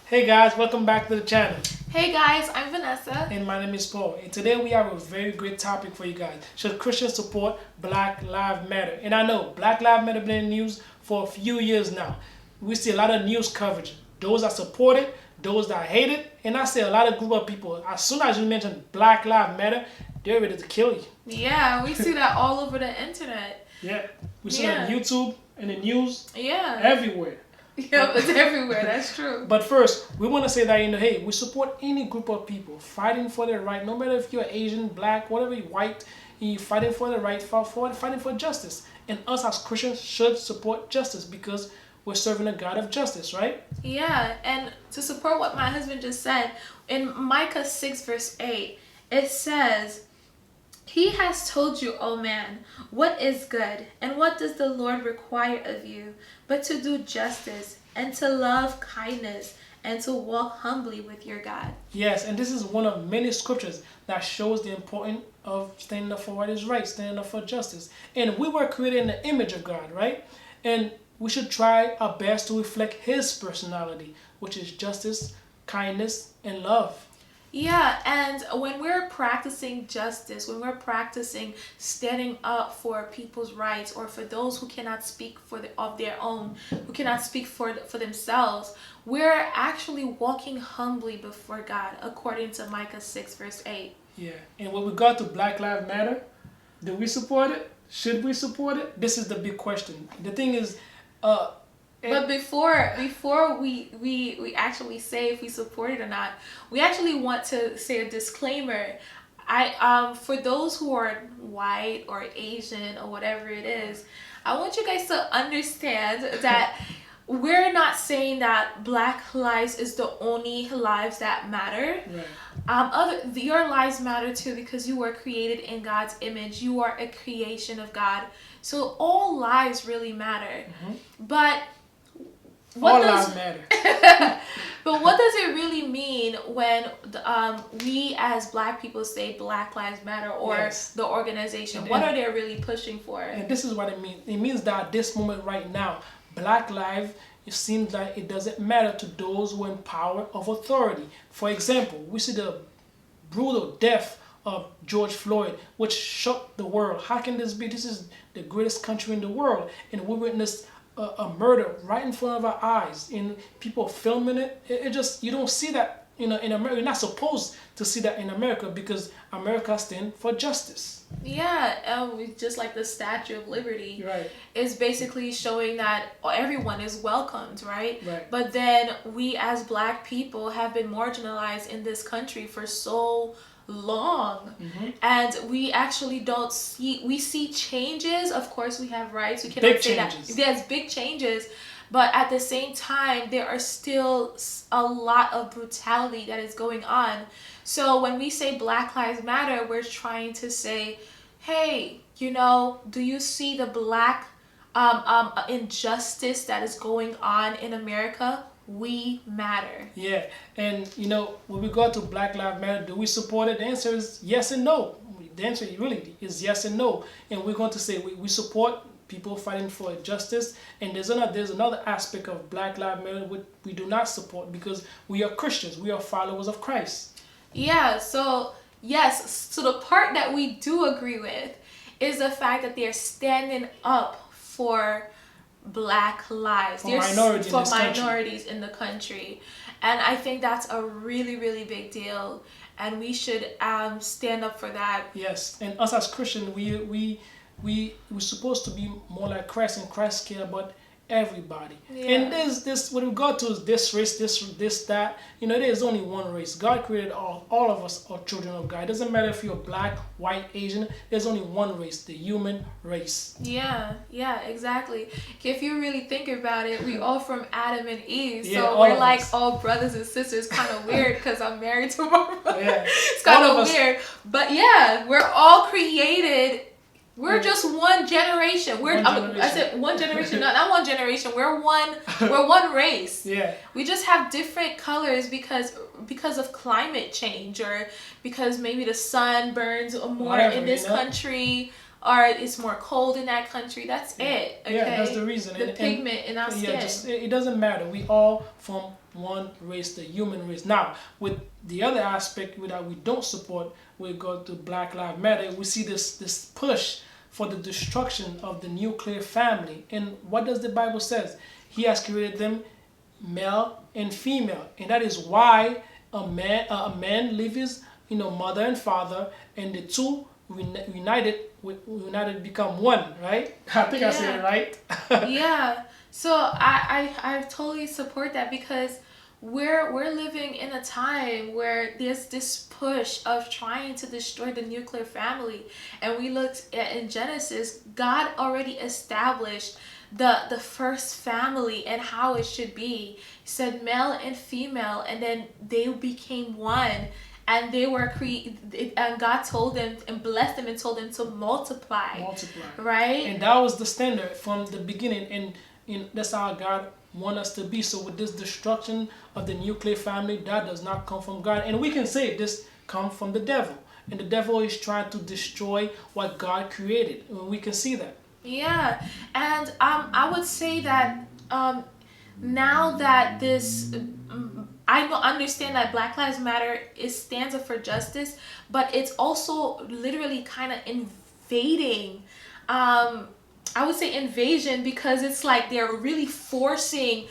Hey guys, welcome back to the channel. Hey guys, I'm Vanessa. And my name is Paul. And today we have a very great topic for you guys. Should Christians support Black Lives Matter? And I know Black Lives Matter been in the news for a few years now. We see a lot of news coverage. Those that support it, those that hate it, and I see a lot of group of people. As soon as you mention Black Lives Matter, they're ready to kill you. Yeah, we see that all over the internet. Yeah, we see it on YouTube, in the news, Yeah, everywhere. yeah, it's everywhere. That's true. But first, we want to say that hey, we support any group of people fighting for their right, no matter if you're Asian, black, whatever, you white, you fighting for the right, fighting for justice. And us as Christians should support justice because we're serving a God of justice, right? Yeah, and to support what my husband just said, in Micah 6 verse 8, it says, "He has told you, O man, what is good, and what does the Lord require of you, but to do justice, and to love kindness, and to walk humbly with your God." Yes, and this is one of many scriptures that shows the importance of standing up for what is right, standing up for justice. And we were created in the image of God, right? And we should try our best to reflect His personality, which is justice, kindness, and love. Yeah, and when we're practicing justice, when we're practicing standing up for people's rights or for those who cannot speak of their own, who cannot speak for themselves, we're actually walking humbly before God, according to Micah 6 verse 8. Yeah, and when we got to Black Lives Matter, do we support it? Should we support it? This is the big question. The thing is, but before we actually say if we support it or not, we actually want to say a disclaimer. For those who are white or Asian or whatever it is, I want you guys to understand that we're not saying that Black lives is the only lives that matter. right. Your lives matter too because you were created in God's image. You are a creation of God. So all lives really matter. But All lives matter. but what does it really mean when we as Black people say Black Lives Matter or Yes. the organization? And What are they really pushing for? And this is what it means. It means that at this moment right now, Black life, it seems like it doesn't matter to those who are in power of authority. For example, we see the brutal death of George Floyd, which shook the world. How can this be? This is the greatest country in the world, and we witnessed a murder right in front of our eyes, and people filming it. It just, you don't see that in America. You're not supposed to see that in America because America stands for justice. Yeah, just like the Statue of Liberty Right. is basically showing that everyone is welcomed, right? Right. But then we as Black people have been marginalized in this country for so long, and we actually don't see changes. Of course we have rights, we cannot Big say changes. that there's big changes, but at the same time there are still a lot of brutality that is going on. So when we say Black Lives Matter, we're trying to say, hey, do you see the Black injustice that is going on in America? We matter. Yeah, and when we go to Black Lives Matter, do we support it? The answer is yes and no. The answer really is yes and no. And we're going to say we support people fighting for justice. And there's another aspect of Black Lives Matter which we do not support because we are Christians. We are followers of Christ. Yeah, so yes, so the part that we do agree with is the fact that they're standing up for Black lives, For minorities in the country, and I think that's a really, really big deal, and we should stand up for that. Yes, and us as Christians, we're supposed to be more like Christ, and Christ care about everybody. Yeah. And this what we got to is this race, this that. There's only one race. God created all of us are children of God. It doesn't matter if you're black, white, Asian. There's only one race, the human race. Yeah, exactly. If you really think about it, we all from Adam and Eve, Yeah, so all we're of like us. all brothers and sisters. Kind of weird because I'm married to my brother. Yeah. It's kind All of of us. weird, but yeah, we're all created. We're just one generation. I said one generation, not one generation. We're one race. Yeah. We just have different colors because of climate change, or because maybe the sun burns more Whatever, in this country. or it's more cold in that country. That's it. Okay? Yeah, that's the reason. The pigment in our skin. It doesn't matter. We all from one race, the human race. Now, with the other aspect that we don't support, we go to Black Lives Matter. We see this push for the destruction of the nuclear family. And what does the Bible says? He has created them male and female, and that is why a man leaves his mother and father, and the two united become one, right? I think I said it right. Yeah. So I totally support that, because we're living in a time where there's this push of trying to destroy the nuclear family. And we looked at in Genesis, God already established the first family and how it should be. He said male and female, and then they became one. And they were and God told them and blessed them and told them to multiply. Right? And that was the standard from the beginning. And that's how God wants us to be. So with this destruction of the nuclear family, that does not come from God. And we can say this comes from the devil. And the devil is trying to destroy what God created. And we can see that. Yeah. And I would say that now that this... I understand that Black Lives Matter stands up for justice, but it's also literally kind of invading. I would say invasion, because it's like they're really forcing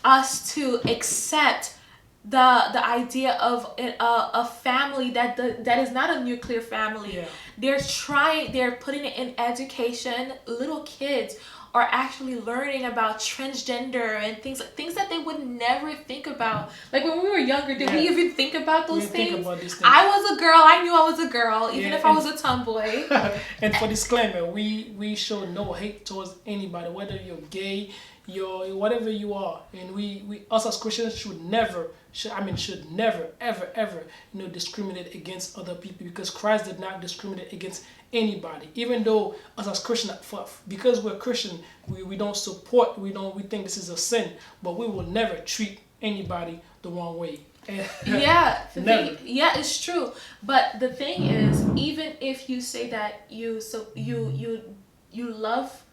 us to accept the idea of a family that is not a nuclear family. Yeah. They're putting it in education. Little kids are actually learning about transgender and things that they would never think about. Like when we were younger, did we even think about those things? Think about these things. I was a girl. I knew I was a girl, even if I was a tomboy. And for disclaimer, we show no hate towards anybody, whether you're gay, you're whatever you are, and we us as Christians should never ever discriminate against other people, because Christ did not discriminate against anybody. Even though us as Christian, because we're Christian, we don't support, we think this is a sin, but we will never treat anybody the wrong way. Yeah, it's true. But the thing is, even if you say that you love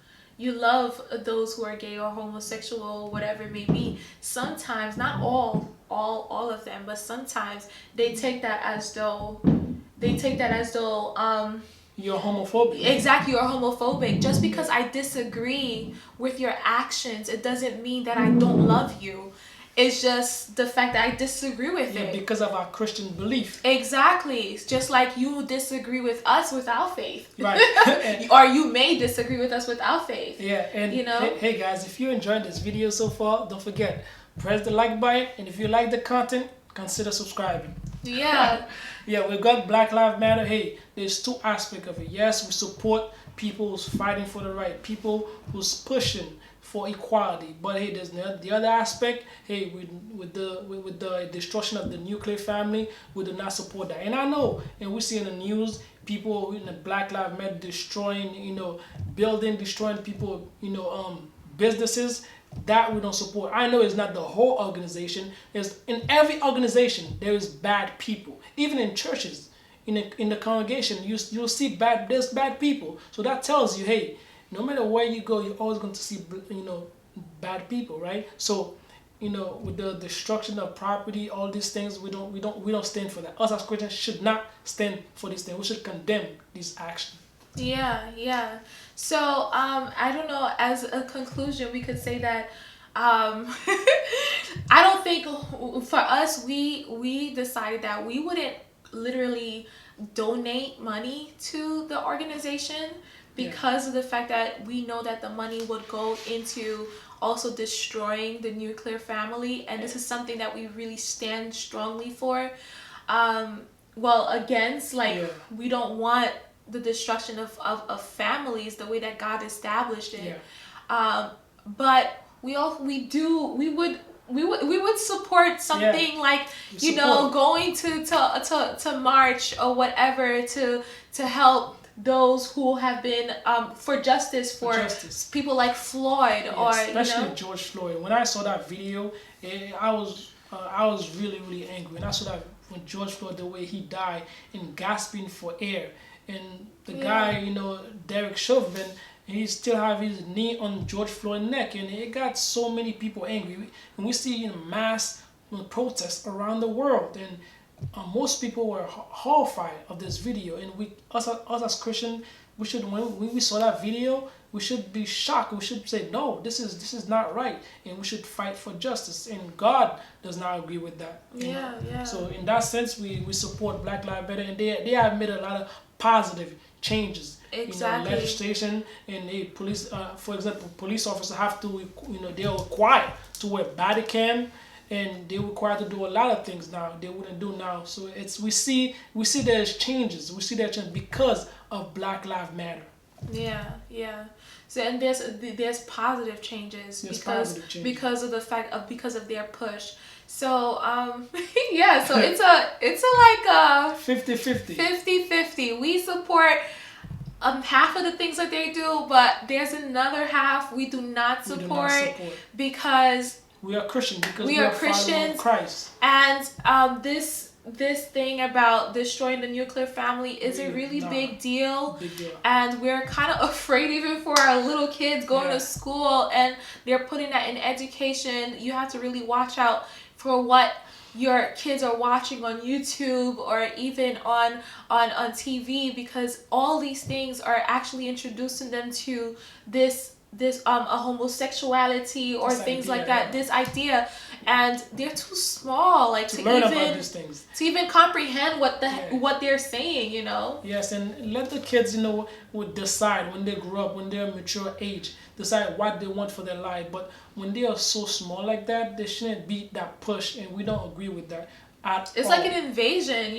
those who are gay or homosexual, whatever it may be, sometimes, not all of them, but sometimes they take that as though you're homophobic. Exactly, you're homophobic. Just because I disagree with your actions, it doesn't mean that I don't love you. It's just the fact that I disagree with it. Because of our Christian belief. Exactly. It's just like you disagree with us without faith. Right. Or you may disagree with us without faith. Yeah, and hey guys, if you enjoyed this video so far, don't forget, press the like button, and if you like the content, consider subscribing. Yeah. Yeah, we've got Black Lives Matter. Hey, there's two aspects of it. Yes, we support people who's fighting for the right, people who's pushing for equality. But hey, there's the other aspect. Hey, with the destruction of the nuclear family, we do not support that. And I know, and we see in the news, people in the Black Lives Matter destroying, building, destroying people, businesses. That we don't support. I know it's not the whole organization. It's in every organization there is bad people. Even in churches, in the congregation, you'll see there's bad people. So that tells you, hey, no matter where you go, you're always going to see bad people, right? So with the destruction of property, all these things, we don't stand for that. Us as Christians should not stand for these things. We should condemn these actions. Yeah. So, I don't know, as a conclusion, we could say that, I don't think, for us, we decided that we wouldn't literally donate money to the organization, because of the fact that we know that the money would go into also destroying the nuclear family. And this is something that we really stand strongly for. We don't want the destruction of families the way that God established it. But we would support something like going to march or whatever to help those who have been for justice for people like Floyd, or especially George Floyd. When I saw that video, I was really angry. And I saw that when George Floyd, the way he died and gasping for air. and the guy, Derek Chauvin, he still have his knee on George Floyd's neck, and it got so many people angry. And we see mass protests around the world, and most people were horrified of this video. And us as Christian, we should, when we saw that video, we should be shocked. We should say, no, this is not right, and we should fight for justice. And God does not agree with that. Yeah. So in that sense, we support Black Lives Matter, and they have made a lot of positive changes. Exactly. Legislation, and police, for example, police officers have to, they're required to wear body cam, and they're required to do a lot of things now they wouldn't do now. So we see there's changes. We see that change because of Black Lives Matter. Yeah. So and there's positive changes because of the fact of because of their push. So yeah, so it's a like 50-50. We support half of the things that they do, but there's another half we do not support, because we are Christian, because we are Christians, Christ. And this thing about destroying the nuclear family is a really big deal. And we're kind of afraid, even for our little kids going to school, and they're putting that in education. You have to really watch out for what your kids are watching on YouTube or even on TV, because all these things are actually introducing them to this a homosexuality or things like that, this idea, and they're too small to learn about these things, to even comprehend what they're saying, Yes, and let the kids, would decide when they grow up, when they're a mature age, decide what they want for their life. But when they are so small like that, they shouldn't be that push, and we don't agree with that at all. It's like an invasion,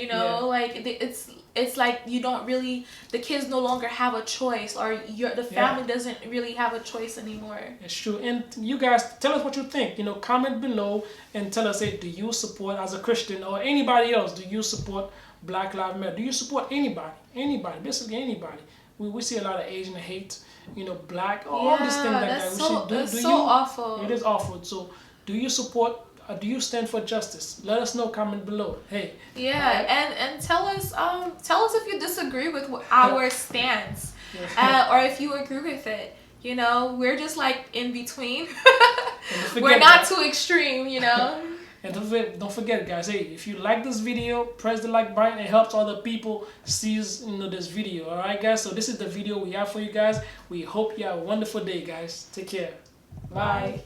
it's like you don't really, the kids no longer have a choice, or the family doesn't really have a choice anymore. It's true. And you guys, tell us what you think. Comment below and tell us, hey, do you support, as a Christian or anybody else, do you support Black Lives Matter? Do you support anybody, basically anybody? We see a lot of Asian hate, black, all these things like that. That's so awful. It is awful. So do you support, do you stand for justice? Let us know, comment below. Hey. Yeah, and tell us if you disagree with our stance, or if you agree with it. We're just like in between. We're not too extreme, And don't forget, guys. Hey, if you like this video, press the like button. It helps other people see this video. All right, guys. So this is the video we have for you guys. We hope you have a wonderful day, guys. Take care. Bye.